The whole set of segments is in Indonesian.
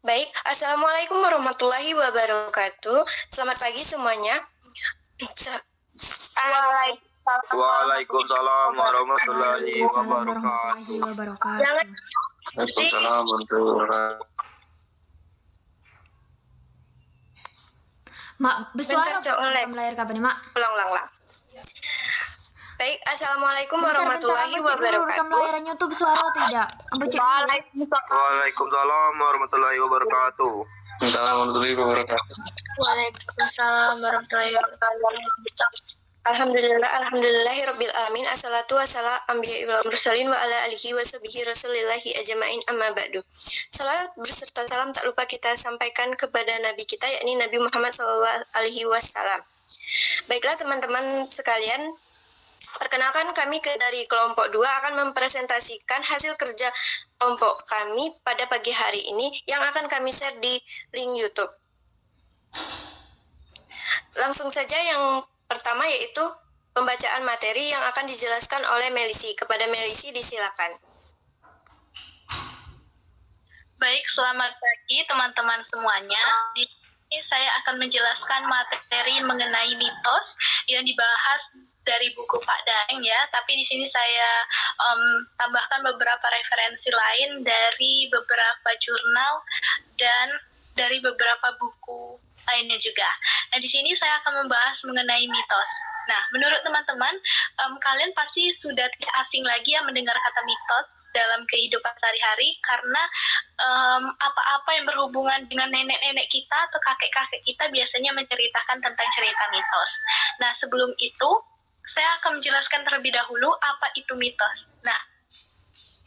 Baik, Assalamualaikum warahmatullahi wabarakatuh. Selamat pagi semuanya. Waalaikumsalam warahmatullahi wabarakatuh. Waalaikumsalam warahmatullahi wabarakatuh. Mak, bersuara layar kapan nih, Mak? Ulang. Baik, Assalamualaikum warahmatullahi wabarakatuh. Rekam layar YouTube suara tidak? Waalaikumsalam warahmatullahi wabarakatuh. Waalaikumsalam warahmatullahi wabarakatuh. Alhamdulillahirabbil alamin. Assalatu wassalamu anbiya'i wal mursalin wa ala alihi wa sahbihi rasulillahi ajmain amma ba'du. Salat berserta salam tak lupa kita sampaikan kepada nabi kita, yakni Nabi Muhammad sallallahu alaihi wasallam. Baiklah teman-teman sekalian, perkenalkan kami dari kelompok 2 akan mempresentasikan hasil kerja kelompok kami pada pagi hari ini yang akan kami share di link YouTube. Langsung saja yang pertama yaitu pembacaan materi yang akan dijelaskan oleh Melisi. Kepada Melisi disilakan. Baik, selamat pagi teman-teman semuanya. Di sini saya akan menjelaskan materi mengenai mitos yang dibahas dari buku Pak Daeng ya. Tapi di sini saya tambahkan beberapa referensi lain dari beberapa jurnal dan dari beberapa buku lainnya juga. Nah, di sini saya akan membahas mengenai mitos. Nah, menurut teman-teman, kalian pasti sudah tidak asing lagi ya mendengar kata mitos dalam kehidupan sehari-hari, karena apa-apa yang berhubungan dengan nenek-nenek kita atau kakek-kakek kita biasanya menceritakan tentang cerita mitos. Nah, sebelum itu, saya akan menjelaskan terlebih dahulu apa itu mitos. Nah,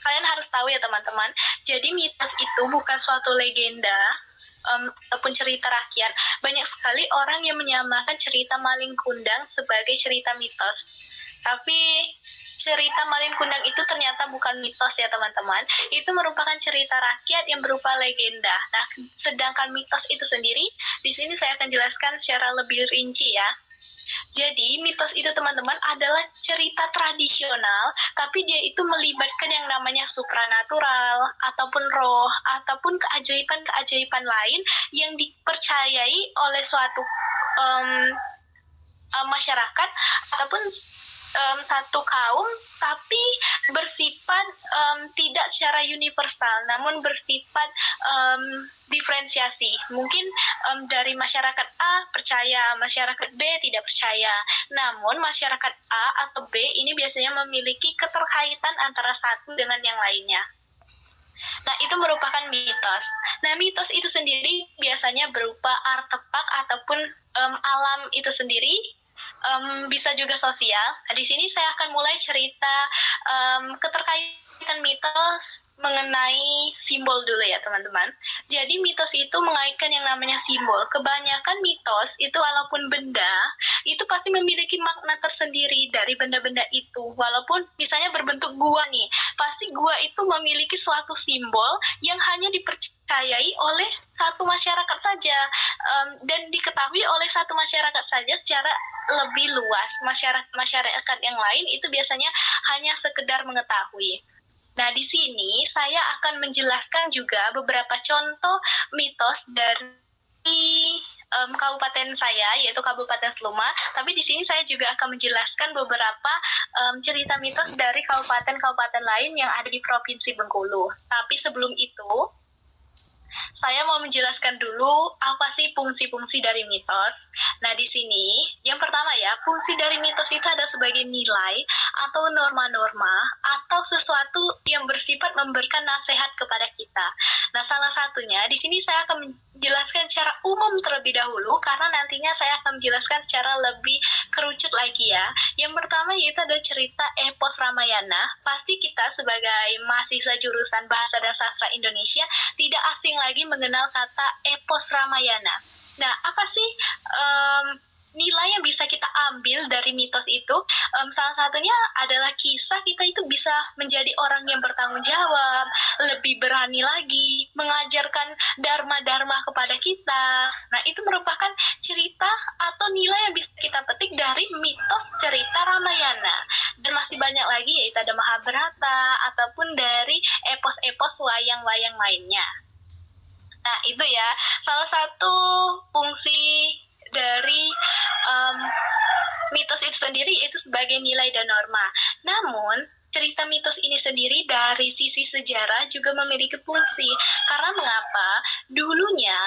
kalian harus tahu ya teman-teman, jadi mitos itu bukan suatu legenda, ataupun cerita rakyat. Banyak sekali orang yang menyamakan cerita Malin Kundang sebagai cerita mitos. Tapi cerita Malin Kundang itu ternyata bukan mitos ya teman-teman. Itu merupakan cerita rakyat yang berupa legenda. Nah, sedangkan mitos itu sendiri, di sini saya akan jelaskan secara lebih rinci ya. Jadi, mitos itu teman-teman adalah cerita tradisional, tapi dia itu melibatkan yang namanya supranatural, ataupun roh, ataupun keajaiban-keajaiban lain yang dipercayai oleh suatu masyarakat, ataupun satu kaum, tapi bersifat tidak secara universal, namun bersifat diferensiasi. Mungkin dari masyarakat A percaya, masyarakat B tidak percaya. Namun masyarakat A atau B ini biasanya memiliki keterkaitan antara satu dengan yang lainnya. Nah, itu merupakan mitos. Nah, mitos itu sendiri biasanya berupa artefak ataupun alam itu sendiri, bisa juga sosial. Nah, di sini saya akan mulai cerita keterkaitan mitos mengenai simbol dulu ya teman-teman. Jadi mitos itu mengaitkan yang namanya simbol. Kebanyakan mitos itu walaupun benda, itu pasti memiliki makna tersendiri dari benda-benda itu. Walaupun misalnya berbentuk gua nih, pasti gua itu memiliki suatu simbol yang hanya dipercayai oleh satu masyarakat saja, dan diketahui oleh satu masyarakat saja secara lebih luas. Masyarakat yang lain itu biasanya hanya sekedar mengetahui. Nah, di sini saya akan menjelaskan juga beberapa contoh mitos dari kabupaten saya, yaitu Kabupaten Seluma. Tapi di sini saya juga akan menjelaskan beberapa cerita mitos dari kabupaten-kabupaten lain yang ada di Provinsi Bengkulu. Tapi sebelum itu, saya mau menjelaskan dulu apa sih fungsi-fungsi dari mitos. Nah, di sini yang pertama ya, fungsi dari mitos itu ada sebagai nilai atau norma-norma atau sesuatu yang bersifat memberikan nasihat kepada kita. Nah, salah satunya di sini saya akan menjelaskan secara umum terlebih dahulu, karena nantinya saya akan menjelaskan secara lebih kerucut lagi ya. Yang pertama yaitu ada cerita epos Ramayana. Pasti kita sebagai mahasiswa jurusan Bahasa dan Sastra Indonesia tidak asing lagi mengenal kata epos Ramayana. Nah, apa sih nilai yang bisa kita ambil dari mitos itu? Salah satunya adalah kisah kita itu bisa menjadi orang yang bertanggung jawab, lebih berani lagi, mengajarkan dharma-dharma kepada kita. Nah, itu merupakan cerita atau nilai yang bisa kita petik dari mitos cerita Ramayana. Dan masih banyak lagi, yaitu ada Mahabharata, ataupun dari epos-epos wayang-wayang lainnya. Nah, itu ya salah satu fungsi dari mitos itu sendiri, itu sebagai nilai dan norma. Namun, cerita mitos ini sendiri dari sisi sejarah juga memiliki fungsi. Karena mengapa? Dulunya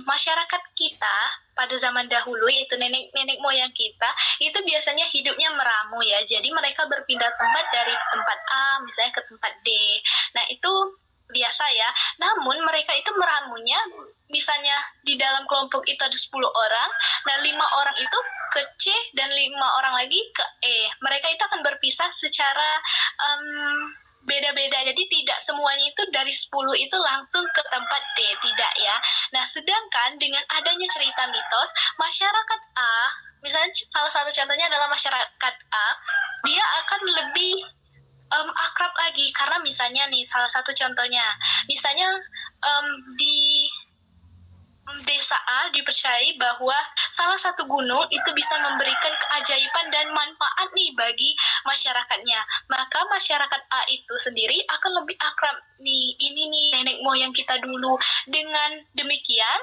masyarakat kita pada zaman dahulu, yaitu nenek moyang kita, itu biasanya hidupnya meramu ya. Jadi mereka berpindah tempat dari tempat A misalnya ke tempat D. Nah, itu biasa ya. Namun mereka itu meramunya, misalnya di dalam kelompok itu ada 10 orang, nah 5 orang itu ke C dan 5 orang lagi ke E. Mereka itu akan berpisah secara beda-beda. Jadi tidak semuanya itu dari 10 itu langsung ke tempat D, tidak ya. Nah, sedangkan dengan adanya cerita mitos, masyarakat A, misalnya salah satu contohnya adalah masyarakat A, dia akan lebih akrab lagi. Karena misalnya nih, salah satu contohnya, misalnya di desa A dipercayai bahwa salah satu gunung itu bisa memberikan keajaiban dan manfaat nih bagi masyarakatnya. Maka masyarakat A itu sendiri akan lebih akrab nih, ini nih nenek moyang kita dulu. Dengan demikian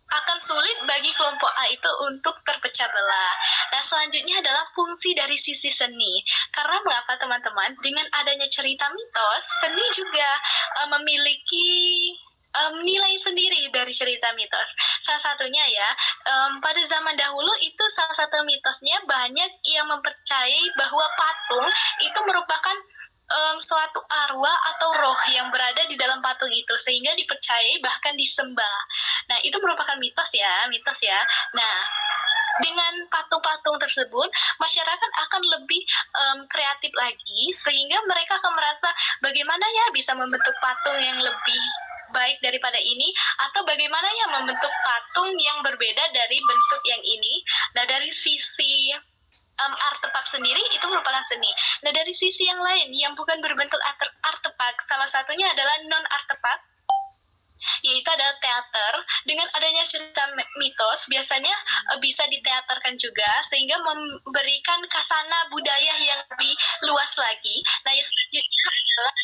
akan sulit bagi kelompok A itu untuk terpecah belah. Nah, selanjutnya adalah fungsi dari sisi seni. Karena mengapa teman-teman? Dengan adanya cerita mitos, seni juga memiliki nilai sendiri dari cerita mitos. Salah satunya ya, pada zaman dahulu itu salah satu mitosnya banyak yang mempercayai bahwa patung itu merupakan suatu arwah atau roh yang berada di dalam patung itu, sehingga dipercayai bahkan disembah. Nah, itu merupakan mitos ya. Nah, dengan patung-patung tersebut, masyarakat akan lebih kreatif lagi, sehingga mereka akan merasa bagaimana ya bisa membentuk patung yang lebih baik daripada ini, atau bagaimana ya membentuk patung yang berbeda dari bentuk yang ini. Nah, dari sisi artefak sendiri itu merupakan seni. Nah, dari sisi yang lain yang bukan berbentuk artefak, salah satunya adalah non-artefak, yaitu adalah teater. Dengan adanya cerita mitos, biasanya bisa diteaterkan juga, sehingga memberikan kasana budaya yang lebih luas lagi. Nah, yang selanjutnya adalah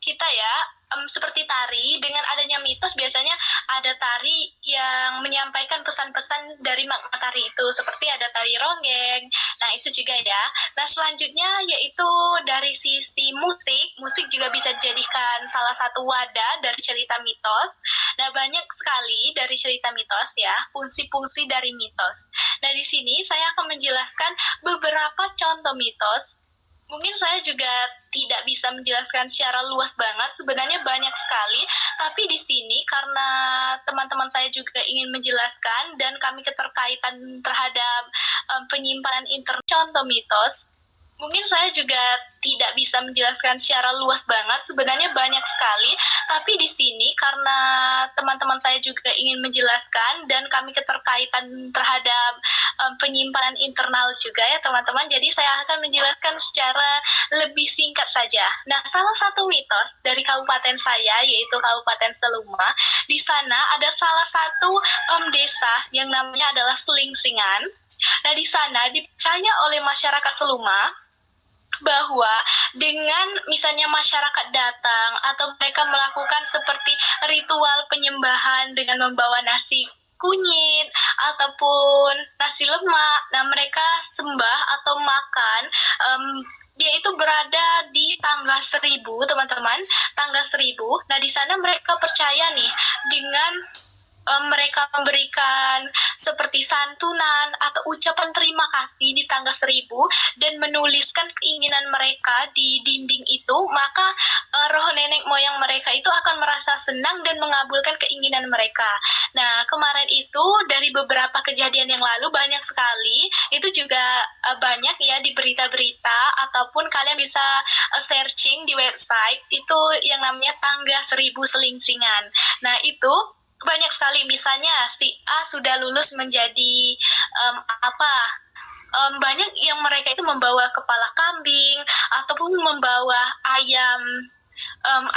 kita ya, seperti tari. Dengan adanya mitos biasanya ada tari yang menyampaikan pesan-pesan dari makna tari itu, seperti ada tari ronggeng. Nah, itu juga ya. Nah, selanjutnya yaitu dari sisi musik juga bisa dijadikan salah satu wadah dari cerita mitos. Nah, banyak sekali dari cerita mitos ya, fungsi-fungsi dari mitos. Nah, di sini saya akan menjelaskan beberapa contoh mitos. Mungkin saya juga tidak bisa menjelaskan secara luas banget, sebenarnya banyak sekali, tapi di sini karena teman-teman saya juga ingin menjelaskan dan kami keterkaitan terhadap penyimpanan internet contoh mitos, mungkin saya juga tidak bisa menjelaskan secara luas banget, sebenarnya banyak sekali, tapi di sini karena teman-teman saya juga ingin menjelaskan dan kami keterkaitan terhadap penyimpanan internal juga ya teman-teman, jadi saya akan menjelaskan secara lebih singkat saja. Nah, salah satu mitos dari kabupaten saya, yaitu Kabupaten Seluma, di sana ada salah satu desa yang namanya adalah Selingsingan. Nah, di sana dipercaya oleh masyarakat Seluma bahwa dengan misalnya masyarakat datang atau mereka melakukan seperti ritual penyembahan dengan membawa nasi kunyit ataupun nasi lemak, nah mereka sembah atau makan, dia itu berada di tangga 1000 teman-teman, tangga 1000. Nah, di sana mereka percaya nih dengan mereka memberikan seperti santunan atau ucapan terima kasih di tangga 1000 dan menuliskan keinginan mereka di dinding itu, maka roh nenek moyang mereka itu akan merasa senang dan mengabulkan keinginan mereka. Nah, kemarin itu dari beberapa kejadian yang lalu banyak sekali, itu juga banyak ya di berita-berita ataupun kalian bisa searching di website, itu yang namanya tangga 1000 Selingsingan. Nah, itu banyak sekali, misalnya si A sudah lulus menjadi banyak yang mereka itu membawa kepala kambing ataupun membawa ayam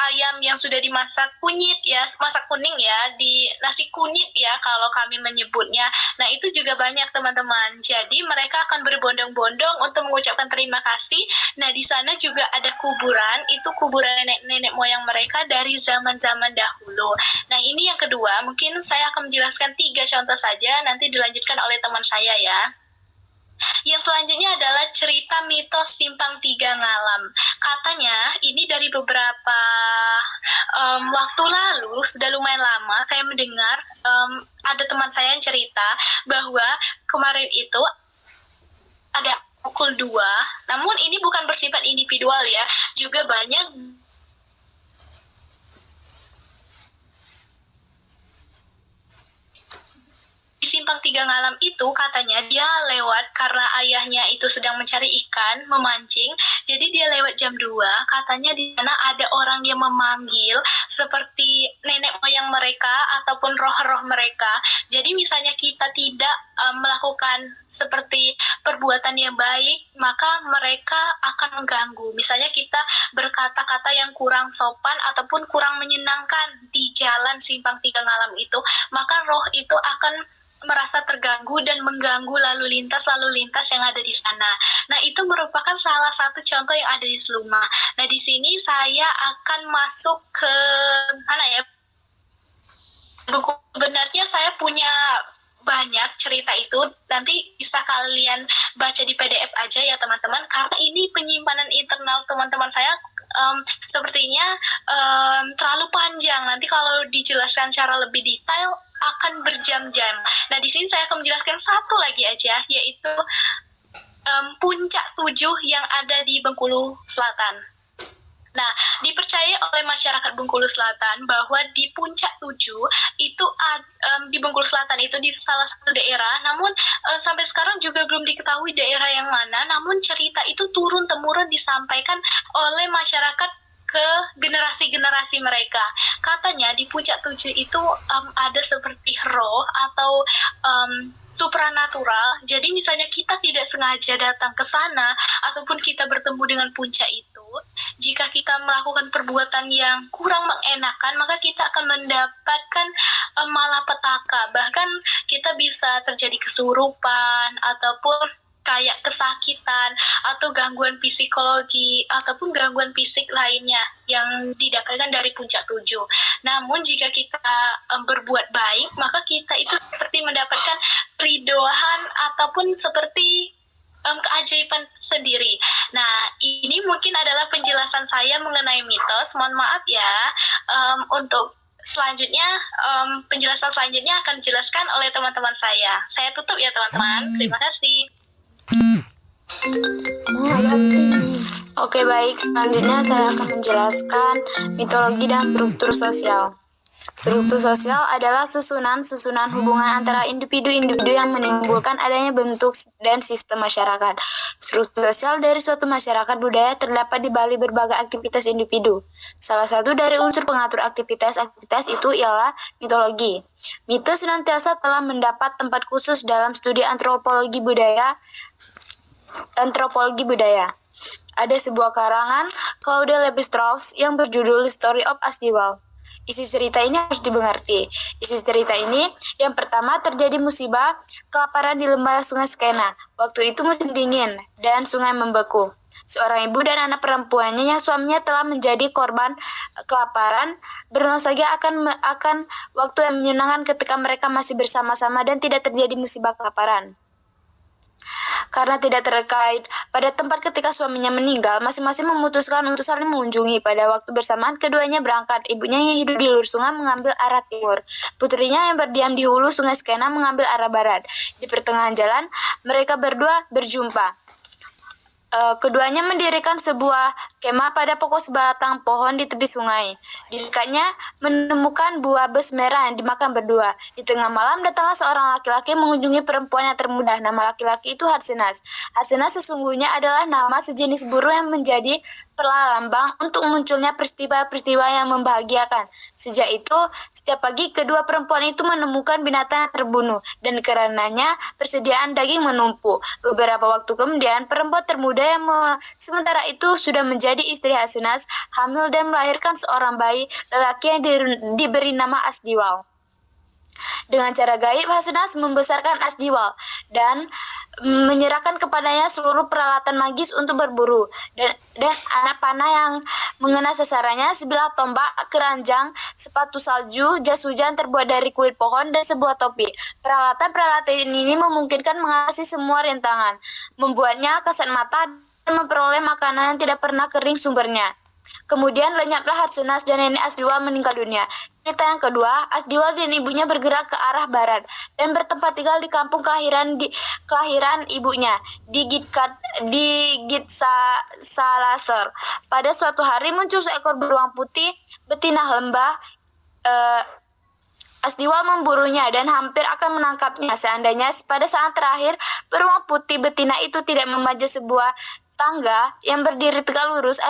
ayam yang sudah dimasak kunyit ya, masak kuning ya, di nasi kunyit ya kalau kami menyebutnya. Nah itu juga banyak teman-teman. Jadi mereka akan berbondong-bondong untuk mengucapkan terima kasih. Nah di sana juga ada kuburan, itu kuburan nenek moyang mereka dari zaman-zaman dahulu. Nah ini yang kedua, mungkin saya akan menjelaskan 3 contoh saja, nanti dilanjutkan oleh teman saya ya. Yang selanjutnya adalah cerita mitos Simpang Tiga Ngalam. Katanya ini dari beberapa waktu lalu, sudah lumayan lama saya mendengar ada teman saya yang cerita bahwa kemarin itu ada pukul 2, namun ini bukan bersifat individual ya, juga banyak di Simpang Tiga Ngalam itu katanya dia lewat karena ayahnya itu sedang mencari ikan, memancing, jadi dia lewat jam 2, katanya di sana ada orang yang memanggil seperti nenek moyang mereka ataupun roh-roh mereka. Jadi misalnya kita tidak melakukan seperti perbuatan yang baik, maka mereka akan mengganggu. Misalnya kita berkata-kata yang kurang sopan ataupun kurang menyenangkan di jalan Simpang Tiga Ngalam itu, maka roh itu akan merasa terganggu dan mengganggu lalu lintas yang ada di sana. Nah, itu merupakan salah satu contoh yang ada di Seluma. Nah, di sini saya akan masuk ke mana ya? Buku sebenarnya saya punya banyak cerita itu, nanti bisa kalian baca di PDF aja ya teman-teman, karena ini penyimpanan internal teman-teman saya sepertinya terlalu panjang. Nanti kalau dijelaskan secara lebih detail akan berjam-jam. Nah, di sini saya akan menjelaskan satu lagi aja, yaitu Puncak 7 yang ada di Bengkulu Selatan. Nah, dipercaya oleh masyarakat Bengkulu Selatan bahwa di Puncak 7 itu di Bengkulu Selatan itu di salah satu daerah, namun sampai sekarang juga belum diketahui daerah yang mana, namun cerita itu turun-temurun disampaikan oleh masyarakat ke generasi-generasi mereka. Katanya di Puncak 7 itu ada seperti roh atau supranatural. Jadi misalnya kita tidak sengaja datang ke sana ataupun kita bertemu dengan puncak itu, jika kita melakukan perbuatan yang kurang mengenakan, maka kita akan mendapatkan malapetaka. Bahkan kita bisa terjadi kesurupan ataupun kayak kesakitan atau gangguan psikologi ataupun gangguan fisik lainnya yang didapatkan dari Puncak 7. Namun jika kita berbuat baik, maka kita itu seperti mendapatkan ridhoan ataupun seperti keajaiban sendiri. Nah, ini mungkin adalah penjelasan saya mengenai mitos. Mohon maaf ya, untuk selanjutnya, penjelasan selanjutnya akan dijelaskan oleh teman-teman saya. Saya tutup ya teman-teman. Terima kasih. Oke, baik. Selanjutnya saya akan menjelaskan mitologi dan struktur sosial. Struktur sosial adalah susunan hubungan antara individu-individu yang menimbulkan adanya bentuk dan sistem masyarakat. Struktur sosial dari suatu masyarakat budaya terdapat di balik berbagai aktivitas individu. Salah satu dari unsur pengatur aktivitas itu ialah mitologi. Mitos senantiasa telah mendapat tempat khusus dalam studi antropologi budaya. Ada sebuah karangan Claude Lévi-Strauss yang berjudul The Story of Asdewall. Isi cerita ini harus dimengerti. Isi cerita ini, yang pertama, terjadi musibah kelaparan di lembah sungai Skena. Waktu itu musim dingin dan sungai membeku. Seorang ibu dan anak perempuannya yang suaminya telah menjadi korban kelaparan bernostalgia akan waktu yang menyenangkan ketika mereka masih bersama-sama dan tidak terjadi musibah kelaparan. Karena tidak terkait pada tempat ketika suaminya meninggal, masing-masing memutuskan untuk saling mengunjungi. Pada waktu bersamaan, keduanya berangkat. Ibunya yang hidup di hulu sungai mengambil arah timur. Putrinya yang berdiam di hulu sungai Skena mengambil arah barat. Di pertengahan jalan, mereka berdua berjumpa. Keduanya mendirikan sebuah kemah pada pokok sebatang pohon di tepi sungai. Di dekatnya menemukan buah bes merah yang dimakan berdua. Di tengah malam datanglah seorang laki-laki mengunjungi perempuan yang termuda. Nama laki-laki itu Harsenas. Harsenas sesungguhnya adalah nama sejenis burung yang menjadi perlambang untuk munculnya peristiwa-peristiwa yang membahagiakan. Sejak itu, Setiap pagi kedua perempuan itu menemukan binatang yang terbunuh dan karenanya persediaan daging menumpuk. Beberapa waktu kemudian perempuan termuda yang sementara itu sudah menjadi istri Hasanas hamil dan melahirkan seorang bayi lelaki yang diberi nama Asdiwal. Dengan cara gaib, Hasanas membesarkan Asdiwal dan menyerahkan kepadanya seluruh peralatan magis untuk berburu dan anak panah yang mengena sasarannya, sebilah tombak, keranjang, sepatu salju, jas hujan terbuat dari kulit pohon, dan sebuah topi. Peralatan-peralatan ini memungkinkan mengatasi semua rintangan, membuatnya kasat mata dan memperoleh makanan yang tidak pernah kering sumbernya. Kemudian lenyaplah Hasanas dan nenek Asdiwal meninggal dunia. Cerita yang kedua, Asdiwal dan ibunya bergerak ke arah barat dan bertempat tinggal di kampung kelahiran ibunya di Salasar. Pada suatu hari muncul seekor beruang putih betina lembah. Asdiwal memburunya dan hampir akan menangkapnya. Seandainya pada saat terakhir beruang putih betina itu tidak memanjat sebuah tangga yang berdiri tegak lurus,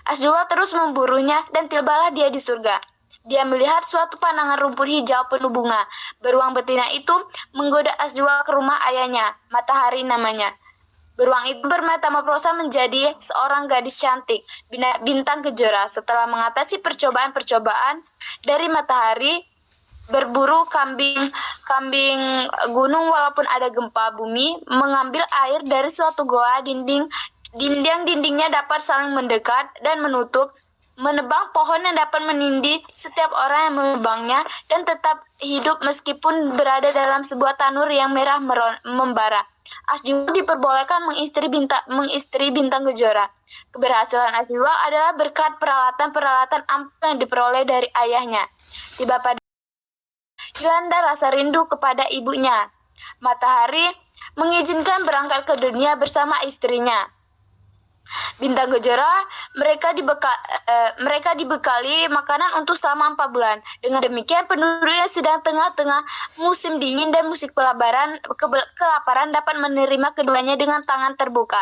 Asdiwal terus memburunya dan tibalah dia di surga. Dia melihat suatu pandangan rumput hijau penuh bunga. Beruang betina itu menggoda Asdiwal ke rumah ayahnya, Matahari namanya. Beruang itu bermetamorfosa menjadi seorang gadis cantik, bintang kejora. Setelah mengatasi percobaan-percobaan dari Matahari, berburu kambing gunung walaupun ada gempa bumi, mengambil air dari suatu goa, dindingnya dapat saling mendekat dan menutup, menebang pohon yang dapat menindih setiap orang yang menebangnya dan tetap hidup meskipun berada dalam sebuah tanur yang merah membara. Asdiwal diperbolehkan mengistri bintang kejora. Keberhasilan Asdiwal adalah berkat peralatan ampuh yang diperoleh dari ayahnya. Tiba pada dilanda rasa rindu kepada ibunya. Matahari mengizinkan berangkat ke dunia bersama istrinya. Bintang Kejora, mereka dibekali makanan untuk selama 4 bulan. Dengan demikian, penduduk yang sedang tengah-tengah musim dingin dan musim kelaparan dapat menerima keduanya dengan tangan terbuka.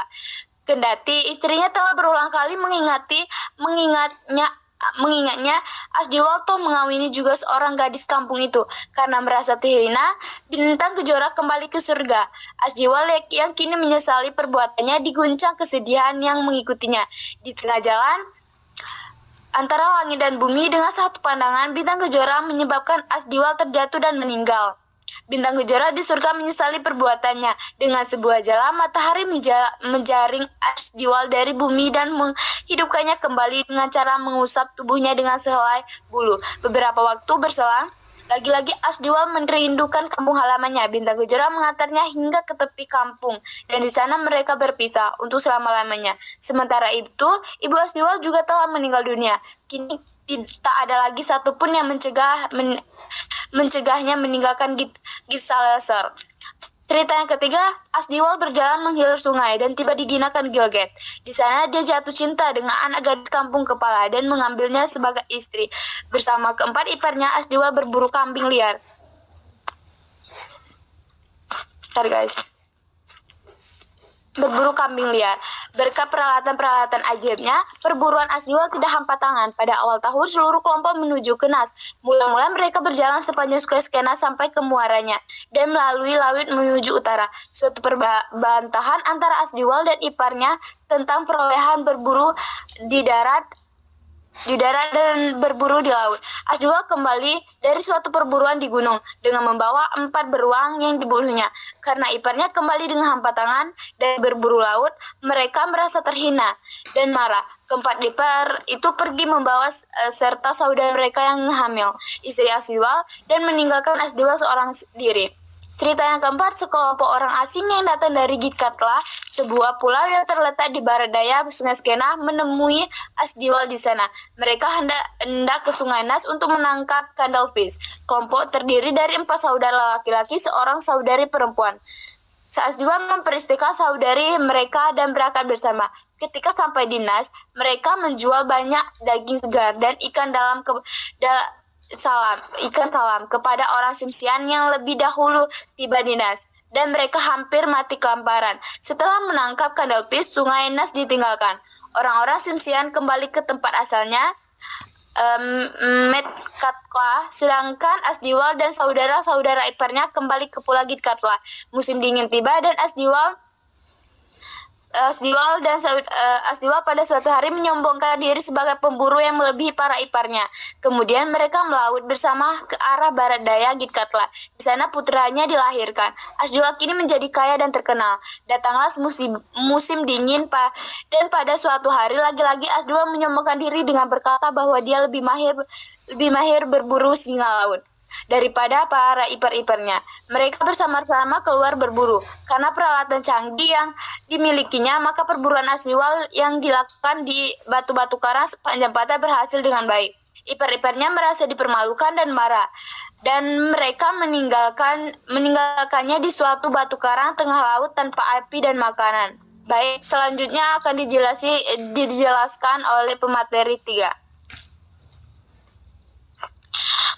Kendati istrinya telah berulang kali mengingatnya, Asdiwal toh mengawini juga seorang gadis kampung itu. Karena merasa terhina, Bintang Kejora kembali ke surga. Asdiwal yang kini menyesali perbuatannya diguncang kesedihan yang mengikutinya. Di tengah jalan antara langit dan bumi, dengan satu pandangan Bintang Kejora menyebabkan Asdiwal terjatuh dan meninggal. Bintang Kejora di surga menyesali perbuatannya. Dengan sebuah jala, Matahari menjaring Asdiwal dari bumi dan menghidupkannya kembali dengan cara mengusap tubuhnya dengan sehelai bulu. Beberapa waktu berselang, lagi-lagi Asdiwal merindukan kampung halamannya. Bintang Kejora mengantarnya hingga ke tepi kampung, dan di sana mereka berpisah untuk selama-lamanya. Sementara itu, ibu Asdiwal juga telah meninggal dunia. Kini tak ada lagi satupun yang mencegahnya meninggalkan Salasar. Cerita yang ketiga, Asdiwal berjalan menghilir sungai dan tiba di Ginakan Gilgit. Di sana dia jatuh cinta dengan anak gadis kampung kepala dan mengambilnya sebagai istri. Bersama keempat iparnya, Asdiwal berburu kambing liar. Bentar guys. Berburu kambing liar. Berkat peralatan-peralatan ajaibnya, perburuan Asdiwal tidak hampa tangan. Pada awal tahun, seluruh kelompok menuju ke Nas. Mula-mula mereka berjalan sepanjang Sueskena sampai ke muaranya, dan melalui laut menuju utara. Suatu perbantahan antara Asdiwal dan iparnya tentang perolehan berburu di darat dan berburu di laut. Asdiwal kembali dari suatu perburuan di gunung dengan membawa 4 beruang yang dibunuhnya. Karena iparnya kembali dengan hampa tangan dari berburu laut, mereka merasa terhina dan marah. Keempat ipar itu pergi membawa serta saudara mereka yang hamil, istri Asdiwal, dan meninggalkan Asdiwal seorang diri. Cerita yang keempat, sekelompok orang asing yang datang dari Gitkatla, sebuah pulau yang terletak di barat daya Sungai Skena, menemui Asdiwal di sana. Mereka hendak ke Sungai Nas untuk menangkap Kandalfish. Kelompok terdiri dari 4 saudara laki-laki, seorang saudari perempuan. Saat Asdiwal memperistirahatkan saudari mereka dan berangkat bersama. Ketika sampai di Nas, mereka menjual banyak daging segar dan ikan salam kepada orang Simsian yang lebih dahulu tiba di Nas, dan mereka hampir mati kelaparan. Setelah menangkap Kandalfish, Sungai Nas ditinggalkan. Orang-orang Simsian kembali ke tempat asalnya. Metkatla, sedangkan Asdiwal dan saudara-saudara iparnya kembali ke Pulau Gidkatla. Musim dingin tiba dan Asdiwal pada suatu hari menyombongkan diri sebagai pemburu yang melebihi para iparnya. Kemudian mereka melaut bersama ke arah barat daya Gidkatla. Di sana putranya dilahirkan. Asdiwal kini menjadi kaya dan terkenal. Datanglah musim dingin dan pada suatu hari lagi-lagi Asdiwal menyombongkan diri dengan berkata bahwa dia lebih mahir berburu singa laut daripada para ipar-iparnya. Mereka bersama-sama keluar berburu. Karena peralatan canggih yang dimilikinya, maka perburuan Asdiwal yang dilakukan di batu-batu karang sepanjang pantai berhasil dengan baik. Ipar-iparnya merasa dipermalukan dan marah, dan mereka meninggalkannya di suatu batu karang tengah laut tanpa api dan makanan. Baik, selanjutnya akan dijelaskan oleh pemateri 3.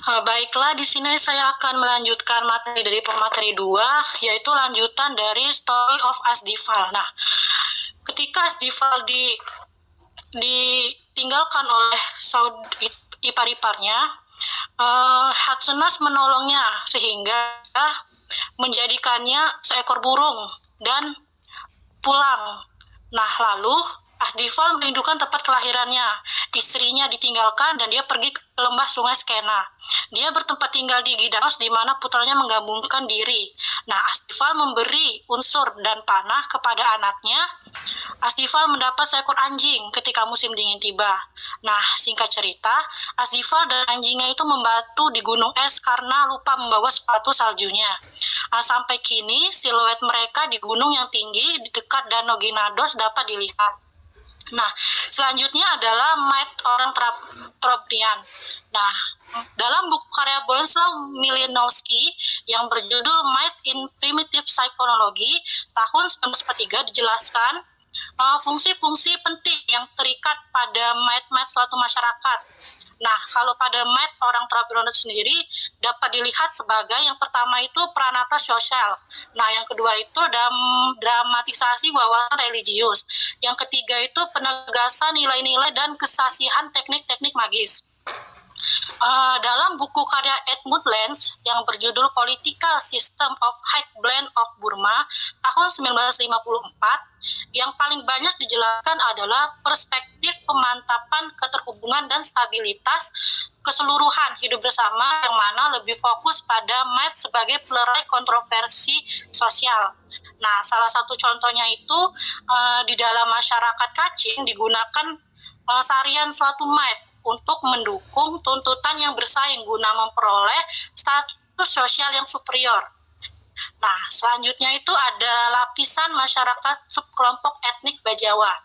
Baiklah, di sini saya akan melanjutkan materi dari pemateri 2, yaitu lanjutan dari Story of Asdival. Nah, ketika Asdival ditinggalkan oleh ipar-iparnya, Hatsunas menolongnya sehingga menjadikannya seekor burung dan pulang. Nah, lalu Asdival merindukan tempat kelahirannya. Istrinya ditinggalkan dan dia pergi ke lembah sungai Skena. Dia bertempat tinggal di Gidanos di mana putranya menggabungkan diri. Nah, Asdival memberi unsur dan panah kepada anaknya. Asdival mendapat seekor anjing ketika musim dingin tiba. Nah, singkat cerita, Asdival dan anjingnya itu membatu di gunung es karena lupa membawa sepatu saljunya. Sampai kini, siluet mereka di gunung yang tinggi di dekat Danau Ginados dapat dilihat. Nah, selanjutnya adalah Might orang Trobriand. Nah, dalam buku karya Boleslaw Milinowski yang berjudul Might in Primitive Psychology tahun 1943 dijelaskan fungsi-fungsi penting yang terikat pada might suatu masyarakat. Nah, kalau pada might orang Trobriand sendiri dapat dilihat sebagai yang pertama itu pranata sosial. Nah, yang kedua itu dramatisasi wawasan religius. Yang ketiga itu penegasan nilai-nilai dan kesasihan teknik-teknik magis. Dalam buku karya Edmund Lenz yang berjudul Political System of High Blend of Burma tahun 1954, yang paling banyak dijelaskan adalah perspektif pemantapan keterhubungan dan stabilitas keseluruhan hidup bersama yang mana lebih fokus pada might sebagai pelerai kontroversi sosial. Nah, salah satu contohnya itu di dalam masyarakat Kachin digunakan sarian suatu might untuk mendukung tuntutan yang bersaing guna memperoleh status sosial yang superior. Nah, selanjutnya itu ada lapisan masyarakat subkelompok etnik Bajawa.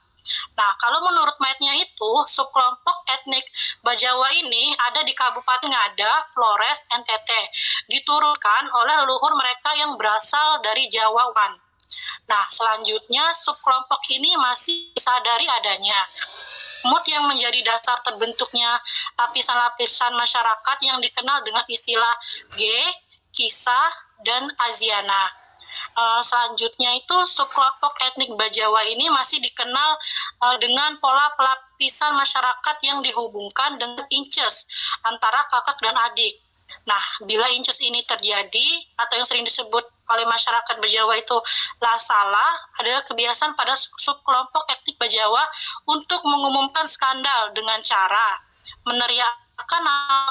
Nah, kalau menurut Maitnya itu, subkelompok etnik Bajawa ini ada di Kabupaten Ngada, Flores, NTT, diturunkan oleh leluhur mereka yang berasal dari Jawa Wan. Nah, selanjutnya subkelompok ini masih disadari adanya mood yang menjadi dasar terbentuknya lapisan-lapisan masyarakat yang dikenal dengan istilah G, Kisa, dan Aziana. Selanjutnya itu subkelompok etnik Bajawa ini masih dikenal dengan pola pelapisan masyarakat yang dihubungkan dengan inces antara kakak dan adik. Nah, bila inces ini terjadi atau yang sering disebut oleh masyarakat Bajawa itu lasala, adalah kebiasaan pada subkelompok etnik Bajawa untuk mengumumkan skandal dengan cara meneriakkan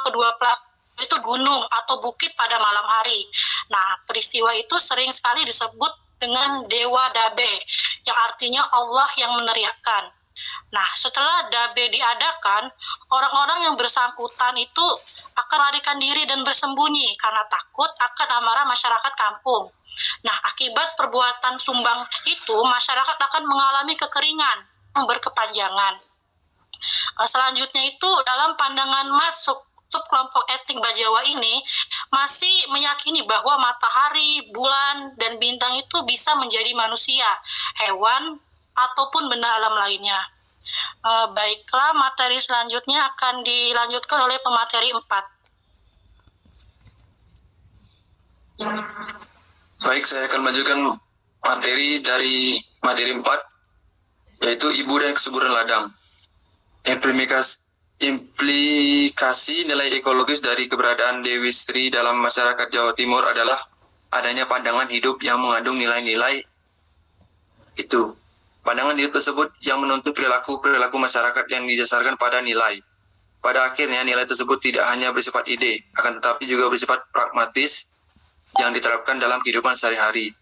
kedua pelaku itu gunung atau bukit pada malam hari. Nah, peristiwa itu sering sekali disebut dengan Dewa Dabe, yang artinya Allah yang meneriakkan. Nah, setelah Dabe diadakan, orang-orang yang bersangkutan itu akan melarikan diri dan bersembunyi karena takut akan amarah masyarakat kampung. Nah, akibat perbuatan sumbang itu, masyarakat akan mengalami kekeringan yang berkepanjangan. Selanjutnya itu, dalam pandangan masuk subkelompok etnik Bajawa ini masih meyakini bahwa matahari, bulan, dan bintang itu bisa menjadi manusia, hewan, ataupun benda alam lainnya. Baiklah, materi selanjutnya akan dilanjutkan oleh pemateri 4. Baik, saya akan melanjutkan materi dari materi 4, yaitu Ibu dan Kesuburan Ladang. Implikasi Implikasi nilai ekologis dari keberadaan Dewi Sri dalam masyarakat Jawa Timur adalah adanya pandangan hidup yang mengandung nilai-nilai itu. Pandangan hidup tersebut yang menuntut perilaku masyarakat yang didasarkan pada nilai. Pada akhirnya nilai tersebut tidak hanya bersifat ide, akan tetapi juga bersifat pragmatis yang diterapkan dalam kehidupan sehari-hari.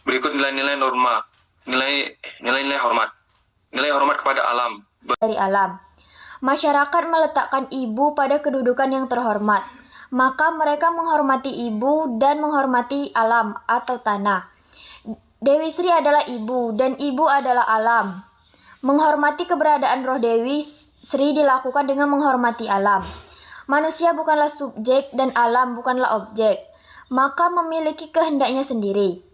Berikut nilai-nilai norma, nilai-nilai hormat. Nilai hormat kepada alam. Dari alam. Masyarakat meletakkan ibu pada kedudukan yang terhormat. Maka mereka menghormati ibu dan menghormati alam atau tanah. Dewi Sri adalah ibu dan ibu adalah alam. Menghormati keberadaan roh Dewi Sri dilakukan dengan menghormati alam. Manusia bukanlah subjek dan alam bukanlah objek, maka memiliki kehendaknya sendiri.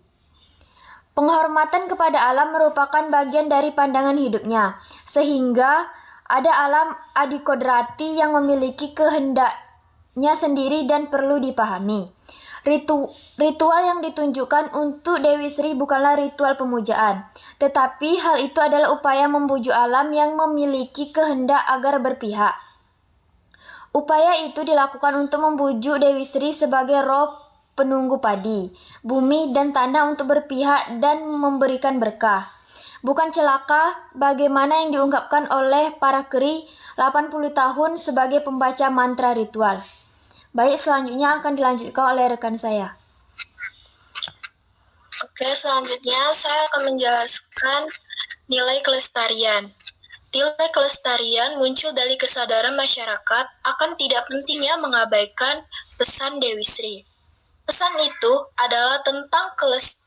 Penghormatan kepada alam merupakan bagian dari pandangan hidupnya, sehingga ada alam adikodrati yang memiliki kehendaknya sendiri dan perlu dipahami. Ritual yang ditunjukkan untuk Dewi Sri bukanlah ritual pemujaan, tetapi hal itu adalah upaya membujuk alam yang memiliki kehendak agar berpihak. Upaya itu dilakukan untuk membujuk Dewi Sri sebagai roh penunggu padi, bumi, dan tanah untuk berpihak dan memberikan berkah. Bukan celaka bagaimana yang diungkapkan oleh para keri 80 tahun sebagai pembaca mantra ritual. Baik, selanjutnya akan dilanjutkan oleh rekan saya. Oke, selanjutnya saya akan menjelaskan nilai kelestarian. Nilai kelestarian muncul dari kesadaran masyarakat akan tidak pentingnya mengabaikan pesan Dewi Sri. Pesan itu adalah tentang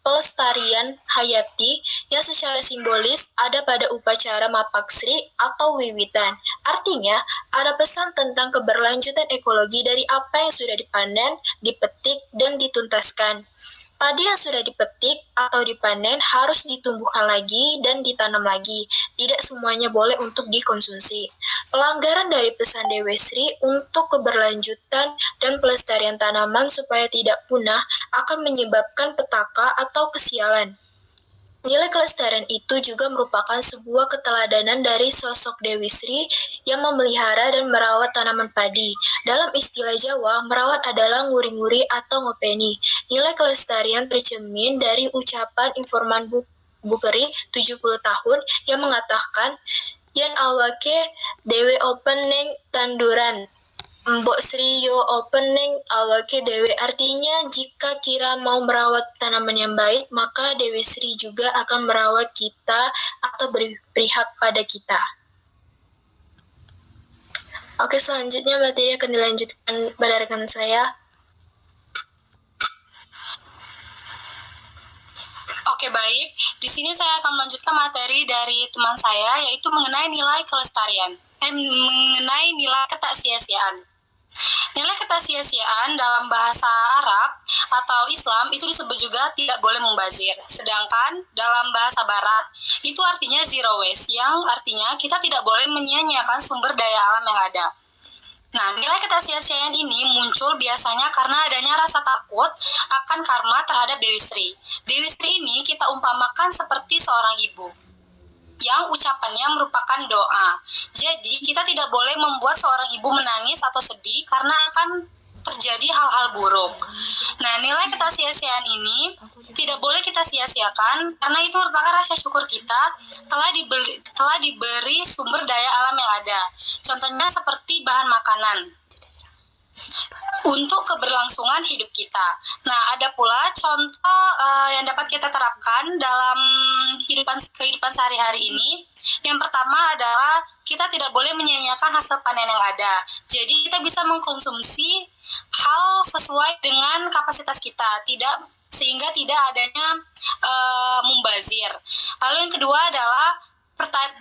pelestarian hayati yang secara simbolis ada pada upacara Mapaksri atau wiwitan. Artinya, ada pesan tentang keberlanjutan ekologi dari apa yang sudah dipanen, dipetik, dan dituntaskan. Padi yang sudah dipetik atau dipanen harus ditumbuhkan lagi dan ditanam lagi. Tidak semuanya boleh untuk dikonsumsi. Pelanggaran dari pesan Dewi Sri untuk keberlanjutan dan pelestarian tanaman supaya tidak punah akan menyebabkan petaka atau kesialan. Nilai kelestarian itu juga merupakan sebuah keteladanan dari sosok Dewi Sri yang memelihara dan merawat tanaman padi. Dalam istilah Jawa, merawat adalah nguri-nguri atau ngopeni. Nilai kelestarian tercermin dari ucapan informan Bukeri 70 tahun yang mengatakan, "Yen awake dewe opening tanduran, Mbok Sri yo opening awake dewe." Artinya, jika Kira mau merawat tanaman yang baik, maka Dewi Sri juga akan merawat kita atau berpihak pada kita. Oke, selanjutnya materi akan dilanjutkan pada rekan saya. Oke, baik. Di sini saya akan melanjutkan materi dari teman saya, yaitu mengenai nilai kelestarian. Mengenai nilai ketaksiasiaan. Nilai ketaksiasiaan dalam bahasa Arab atau Islam itu disebut juga tidak boleh membazir. Sedangkan dalam bahasa Barat itu artinya zero waste, yang artinya kita tidak boleh menyia-nyiakan sumber daya alam yang ada. Nah, nilai ketaksiasiaan ini muncul biasanya karena adanya rasa takut akan karma terhadap Dewi Sri. Dewi Sri ini kita umpamakan seperti seorang ibu yang ucapannya merupakan doa. Jadi, kita tidak boleh membuat seorang ibu menangis atau sedih karena akan terjadi hal-hal buruk. Nah, nilai ketaksiasiaan ini tidak boleh kita sia-siakan karena itu merupakan rasa syukur kita telah diberi sumber daya alam yang ada. Contohnya seperti bahan makanan untuk keberlangsungan hidup kita. Nah, ada pula contoh yang dapat kita terapkan dalam kehidupan sehari-hari ini. Yang pertama adalah kita tidak boleh menyia-nyiakan hasil panen yang ada. Jadi kita bisa mengkonsumsi hal sesuai dengan kapasitas kita, sehingga tidak adanya mubazir. Lalu yang kedua adalah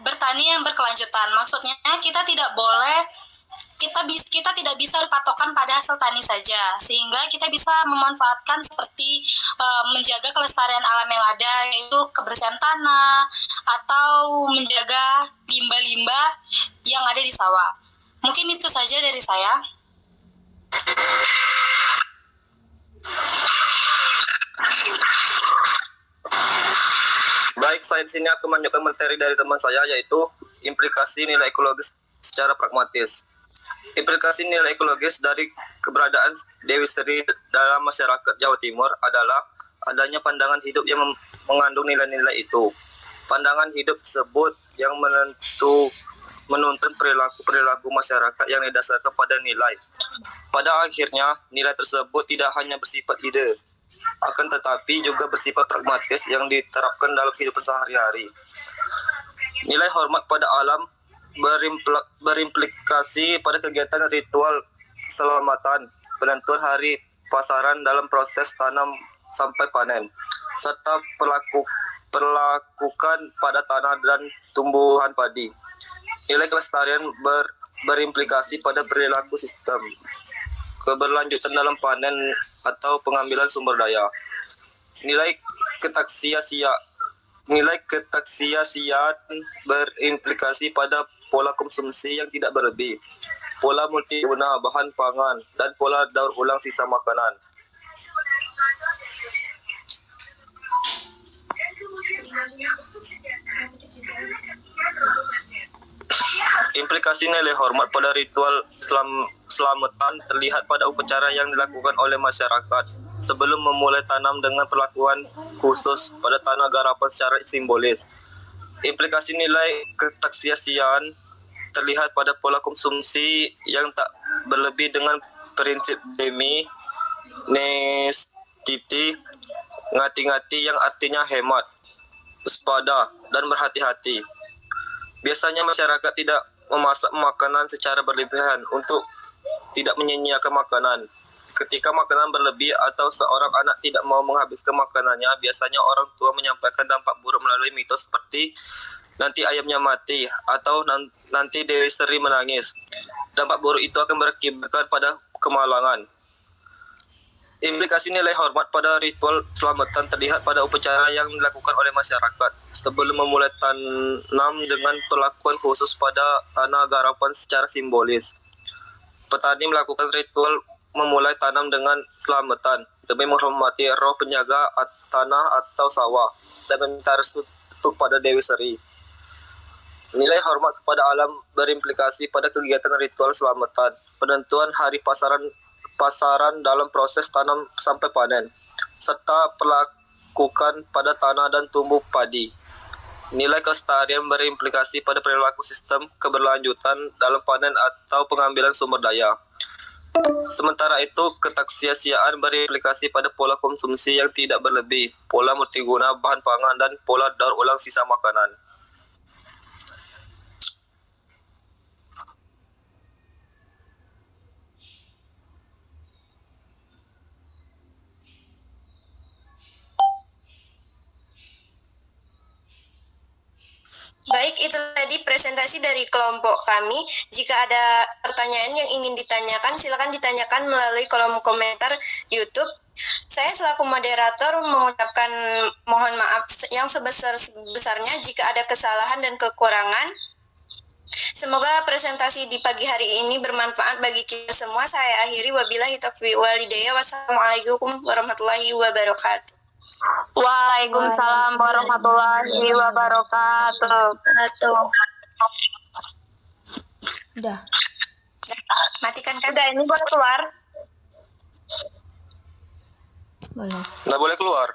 bertani yang berkelanjutan. Maksudnya kita tidak bisa berpatokan pada hasil tani saja, sehingga kita bisa memanfaatkan seperti menjaga kelestarian alam yang ada, yaitu kebersihan tanah atau menjaga limbah-limbah yang ada di sawah. Mungkin itu saja dari saya. Baik, saya di sini akan melanjutkan materi dari teman saya, yaitu implikasi nilai ekologis secara pragmatis. Implikasi nilai ekologis dari keberadaan Dewi Sri dalam masyarakat Jawa Timur adalah adanya pandangan hidup yang mengandung nilai-nilai itu. Pandangan hidup tersebut yang menuntun perilaku-perilaku masyarakat yang didasarkan pada nilai. Pada akhirnya, nilai tersebut tidak hanya bersifat ide, akan tetapi juga bersifat pragmatis yang diterapkan dalam kehidupan sehari-hari. Nilai hormat pada alam berimplikasi pada kegiatan ritual selamatan, penentuan hari pasaran dalam proses tanam sampai panen, serta perlakukan pada tanah dan tumbuhan padi. Nilai kelestarian berimplikasi pada perilaku sistem, keberlanjutan dalam panen atau pengambilan sumber daya. Nilai ketaksiasiaan berimplikasi pada pola konsumsi yang tidak berlebih, pola multiguna bahan pangan, dan pola daur ulang sisa makanan. Implikasi nilai hormat pada ritual selamatan terlihat pada upacara yang dilakukan oleh masyarakat sebelum memulai tanam dengan perlakuan khusus pada tanah garapan secara simbolis. Implikasi nilai ketaksiasiaan terlihat pada pola konsumsi yang tak berlebih dengan prinsip demi necessity, ngati-ngati yang artinya hemat, waspada, dan berhati-hati. Biasanya masyarakat tidak memasak makanan secara berlebihan untuk tidak menyia-nyiakan makanan. Ketika makanan berlebih atau seorang anak tidak mau menghabiskan makanannya, biasanya orang tua menyampaikan dampak buruk melalui mitos seperti nanti ayamnya mati atau nanti Dewi Sri menangis. Dampak buruk itu akan berakibatkan pada kemalangan. Implikasi nilai hormat pada ritual selamatan terlihat pada upacara yang dilakukan oleh masyarakat sebelum memulai tanam dengan perlakuan khusus pada tanah garapan secara simbolis. Petani melakukan ritual memulai tanam dengan selamatan demi menghormati roh penjaga tanah atau sawah dan meminta restu pada Dewi Sri. Nilai hormat kepada alam berimplikasi pada kegiatan ritual selamatan, penentuan hari pasaran dalam proses tanam sampai panen, serta perlakukan pada tanah dan tumbuh padi. Nilai kelestarian berimplikasi pada perilaku sistem keberlanjutan dalam panen atau pengambilan sumber daya. Sementara itu, ketaksiasiaan berimplikasi pada pola konsumsi yang tidak berlebih, pola multiguna bahan pangan, dan pola daur ulang sisa makanan. Baik, itu tadi presentasi dari kelompok kami. Jika ada pertanyaan yang ingin ditanyakan, silakan ditanyakan melalui kolom komentar YouTube. Saya selaku moderator mengucapkan mohon maaf yang sebesar-besarnya jika ada kesalahan dan kekurangan. Semoga presentasi di pagi hari ini bermanfaat bagi kita semua. Saya akhiri, wabillahi taufiq wal hidayah. Wassalamualaikum warahmatullahi wabarakatuh. Waalaikumsalam warahmatullahi wabarakatuh. Udah. Matikan kan? Udah, ini boleh keluar? Boleh. Nggak boleh keluar.